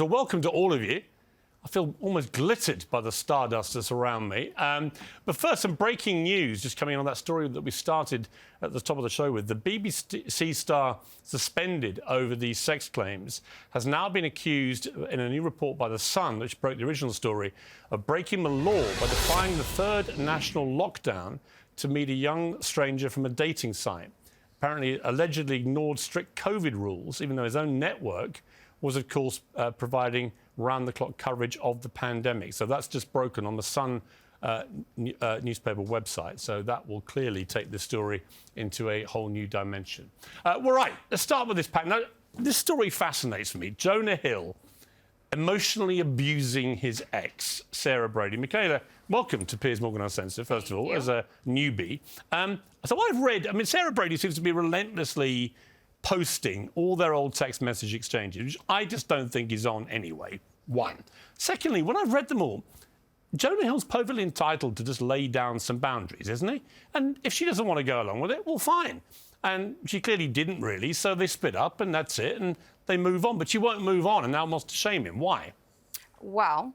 So welcome to all of you. I feel almost glittered by the stardust that's around me. But first, some breaking news just coming on that story that we started at the top of the show with. The BBC star suspended over these sex claims has now been accused in a new report by The Sun, which broke the original story, of breaking the law by defying the third national lockdown to meet a young stranger from a dating site. Apparently, allegedly ignored strict COVID rules, even though his own network was, of course, providing round-the-clock coverage of the pandemic. So that's just broken on the Sun newspaper website. So that will clearly take this story into a whole new dimension. Well, right, let's start with this pack. Now, this story fascinates me. Jonah Hill emotionally abusing his ex, Sarah Brady. Michaela, welcome to Piers Morgan Uncensored, first of all, as a newbie. So I've read, Sarah Brady seems to be relentlessly posting all their old text message exchanges, which I just don't think is on anyway, one. Secondly, when I've read them all, Jonah Hill's perfectly entitled to just lay down some boundaries, isn't he? And if she doesn't want to go along with it, well, fine. And she clearly didn't really, so they split up and that's it, and they move on. But she won't move on and now wants to shame him. Why? Well,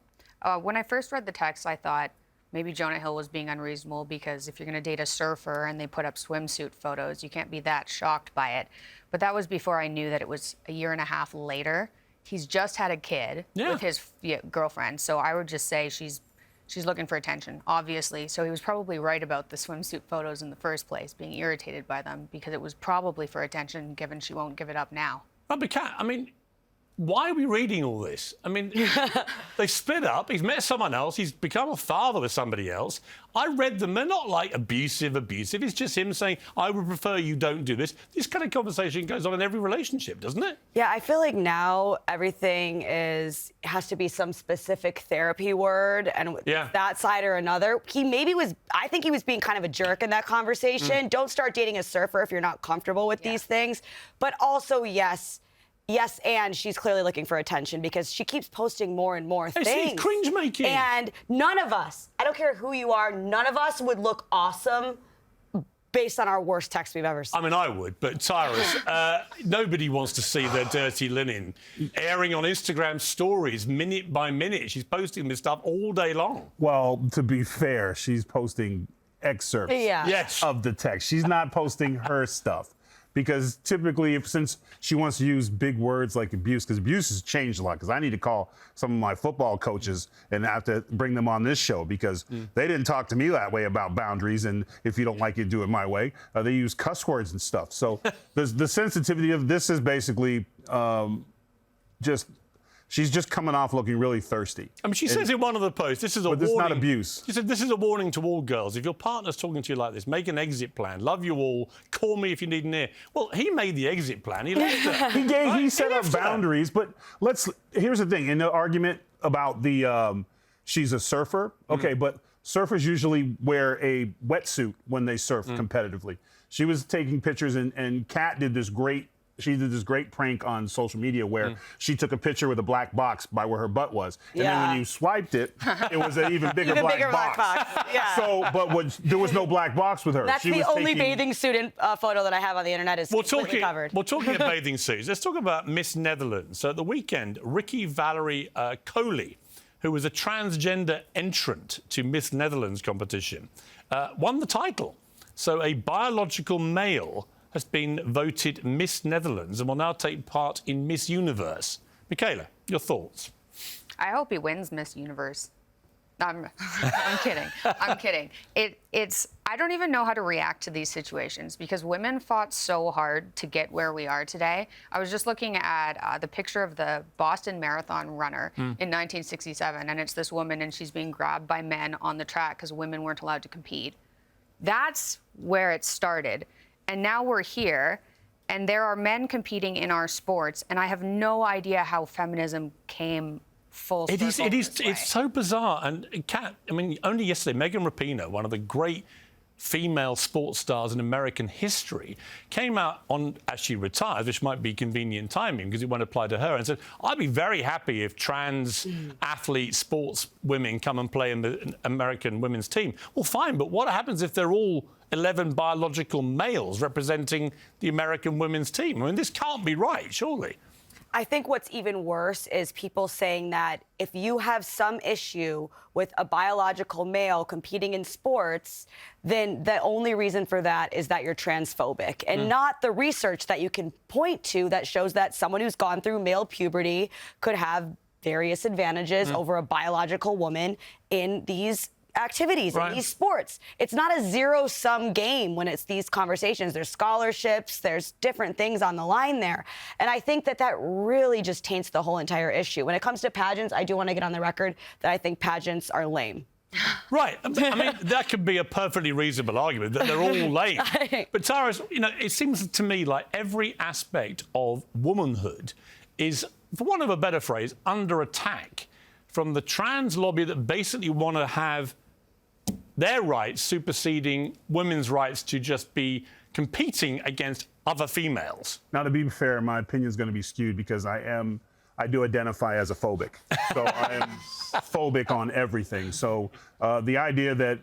when I first read the text, I thought maybe Jonah Hill was being unreasonable because if you're going to date a surfer and they put up swimsuit photos, you can't be that shocked by it. But that was before I knew that it was a year and a half later. He's just had a kid with his girlfriend. So I would just say she's looking for attention, obviously. So he was probably right about the swimsuit photos in the first place, being irritated by them, because it was probably for attention, given she won't give it up now. But Kat, why are we reading all this? They split up, he's met someone else, he's become a father with somebody else. I read them, they're not like abusive. It's just him saying, I would prefer you don't do this. This kind of conversation goes on in every relationship, doesn't it? Yeah, I feel like now everything has to be some specific therapy word, and that side or another. I think he was being kind of a jerk in that conversation. Don't start dating a surfer if you're not comfortable with these things. But also, yes, and she's clearly looking for attention because she keeps posting more and more things. It's cringe-making. And none of us, I don't care who you are, none of us would look awesome based on our worst text we've ever seen. I would, but Tyrus, nobody wants to see their dirty linen airing on Instagram stories minute by minute. She's posting this stuff all day long. Well, to be fair, she's posting excerpts of the text. She's not posting her stuff. Because typically, since she wants to use big words like abuse, because abuse has changed a lot, because I need to call some of my football coaches and have to bring them on this show because they didn't talk to me that way about boundaries, and if you don't like it, do it my way. They use cuss words and stuff. So the sensitivity of this is basically she's just coming off looking really thirsty. She says in one of the posts, this is a warning. But this is not abuse. She said, this is a warning to all girls. If your partner's talking to you like this, make an exit plan. Love you all. Call me if you need an ear. Well, he made the exit plan. He left her. He set up boundaries. But here's the thing. In the argument about she's a surfer. Okay, but surfers usually wear a wetsuit when they surf competitively. She was taking pictures, and Kat did this great prank on social media where she took a picture with a black box by where her butt was. And then when you swiped it, it was an even bigger black box. Yeah. So, but there was no black box with her. That's the only bathing suit photo that I have on the internet is completely covered. Well, talking of bathing suits, let's talk about Miss Netherlands. So at the weekend, Ricky Valerie Coley, who was a transgender entrant to Miss Netherlands competition, won the title. So a biological male has been voted Miss Netherlands and will now take part in Miss Universe. Michaela, your thoughts? I hope he wins Miss Universe. I'm kidding. I'm kidding. I don't even know how to react to these situations because women fought so hard to get where we are today. I was just looking at the picture of the Boston Marathon runner in 1967, and it's this woman, and she's being grabbed by men on the track because women weren't allowed to compete. That's where it started. And now we're here, and there are men competing in our sports, and I have no idea how feminism came full circle. It's so bizarre. And Kat, only yesterday, Megan Rapinoe, one of the great female sports stars in American history, came out as she retires, which might be convenient timing because it won't apply to her, and said, I'd be very happy if trans athlete sports women come and play in the American women's team. Well, fine, but what happens if they're all 11 biological males representing the American women's team? This can't be right, surely. I think what's even worse is people saying that if you have some issue with a biological male competing in sports, then the only reason for that is that you're transphobic, and not the research that you can point to that shows that someone who's gone through male puberty could have various advantages over a biological woman in these activities, in these sports. It's not a zero-sum game when it's these conversations. There's scholarships, there's different things on the line there. And I think that that really just taints the whole entire issue. When it comes to pageants, I do want to get on the record that I think pageants are lame. Right. I mean, that could be a perfectly reasonable argument, that they're all lame. But Tyrus, you know, it seems to me like every aspect of womanhood is, for want of a better phrase, under attack from the trans lobby that basically want to have their rights superseding women's rights to just be competing against other females. Now, to be fair, my opinion is going to be skewed because I do identify as a phobic. So I am phobic on everything. So the idea that,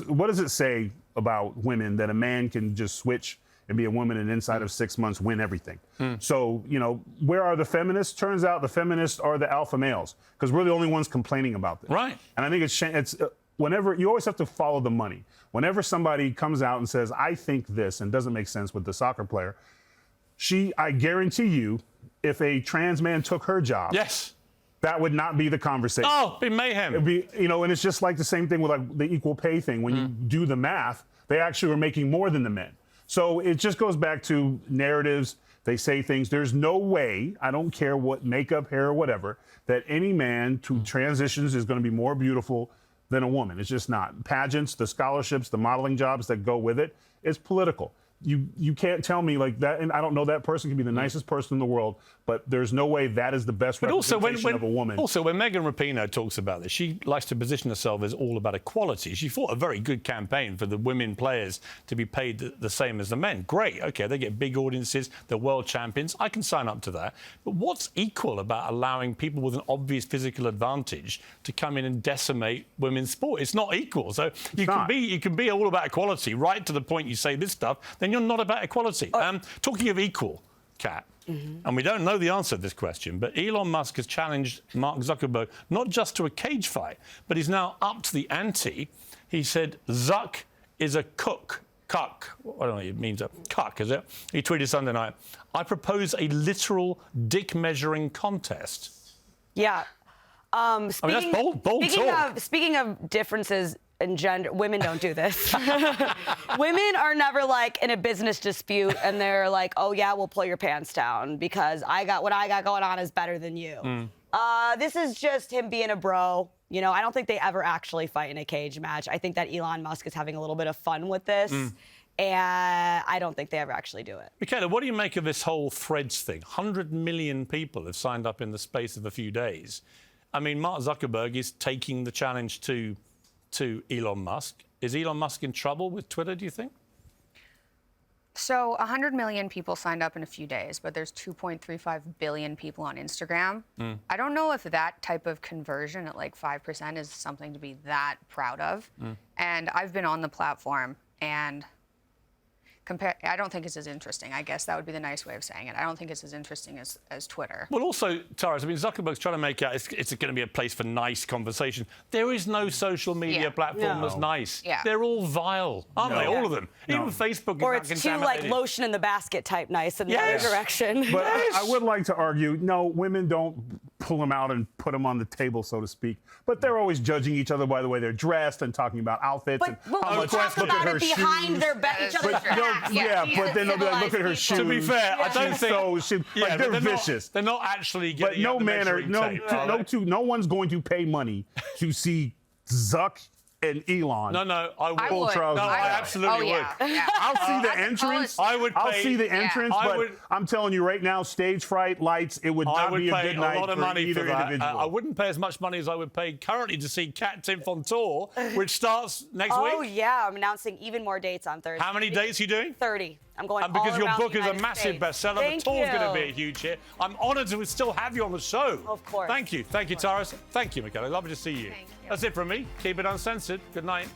what does it say about women that a man can just switch and be a woman and inside of 6 months win everything? So, you know, where are the feminists? Turns out the feminists are the alpha males because we're the only ones complaining about this. Right. And I think it's whenever you always have to follow the money. Whenever somebody comes out and says, I think this, and doesn't make sense with the soccer player, I guarantee you, if a trans man took her job, yes, that would not be the conversation. Oh, it'd be mayhem. It'd be, you know, and it's just like the same thing with like the equal pay thing. When you do the math, they actually were making more than the men. So it just goes back to narratives. They say things. There's no way, I don't care what makeup, hair, or whatever, that any man who transitions is going to be more beautiful than a woman. It's just not. Pageants, the scholarships, the modeling jobs that go with it, it's political. You can't tell me like that, and I don't know, that person can be the nicest person in the world, but there's no way that is the best representation of a woman. Also, when Megan Rapinoe talks about this, she likes to position herself as all about equality. She fought a very good campaign for the women players to be paid the same as the men. Great, okay, they get big audiences, they're world champions. I can sign up to that. But what's equal about allowing people with an obvious physical advantage to come in and decimate women's sport? It's not equal. So you can be all about equality right to the point you say this stuff, then you're not about equality. Talking of equal, Kat, and we don't know the answer to this question, but Elon Musk has challenged Mark Zuckerberg not just to a cage fight, but he's now upped the ante. He said Zuck is a cuck. I don't know, it means a cuck, is it? He tweeted Sunday night, I propose a literal dick-measuring contest. Yeah. I mean, that's bold talk. Speaking of differences in gender, women don't do this. Women are never like in a business dispute and they're like, oh yeah, we'll pull your pants down because what I got going on is better than you. This is just him being a bro. You know, I don't think they ever actually fight in a cage match. I think that Elon Musk is having a little bit of fun with this. And I don't think they ever actually do it. Michaela, what do you make of this whole Threads thing? 100 million people have signed up in the space of a few days. I mean, Mark Zuckerberg is taking the challenge to Elon Musk. Is Elon Musk in trouble with Twitter, do you think? So 100 million people signed up in a few days, but there's 2.35 billion people on Instagram. I don't know if that type of conversion at like 5% is something to be that proud of. And I've been on the platform and I don't think it's as interesting. I guess that would be the nice way of saying it. I don't think it's as interesting as Twitter. Well, also, Tyrus, I mean, Zuckerberg's trying to make out it's going to be a place for nice conversation. There is no social media platform that's nice. They're all vile, aren't they? All of them. Even Facebook. Or it's too like lotion in the basket type nice in the other direction. But I would like to argue, no, women don't pull them out and put them on the table, so to speak. But they're always judging each other by the way they're dressed and talking about outfits. But we'll talk about it behind their each other's back. But then they'll be like, look at her shoes. To be fair, I don't think like they're vicious. They're not actually getting. But no one's going to pay money to see Zuck and Elon. No, I would. Full trousers. No, I absolutely would. I'll see the entrance. I'll see the entrance, but I'm telling you right now, stage fright, lights, it would not be a good night a lot of money for that. individual. I wouldn't pay as much money as I would pay currently to see Kat Timpf on tour, which starts next week. Oh, yeah. I'm announcing even more dates on Thursday. How many dates are you doing? 30. I'm going and because all your around book the is a United massive States. bestseller, Thank the tour's you. going to be a huge hit. I'm honoured to still have you on the show. Of course. Thank you. Thank you, Tyrus. Thank you, Michaela. Lovely to see you. Thank you. That's it from me. Keep it uncensored. Good night.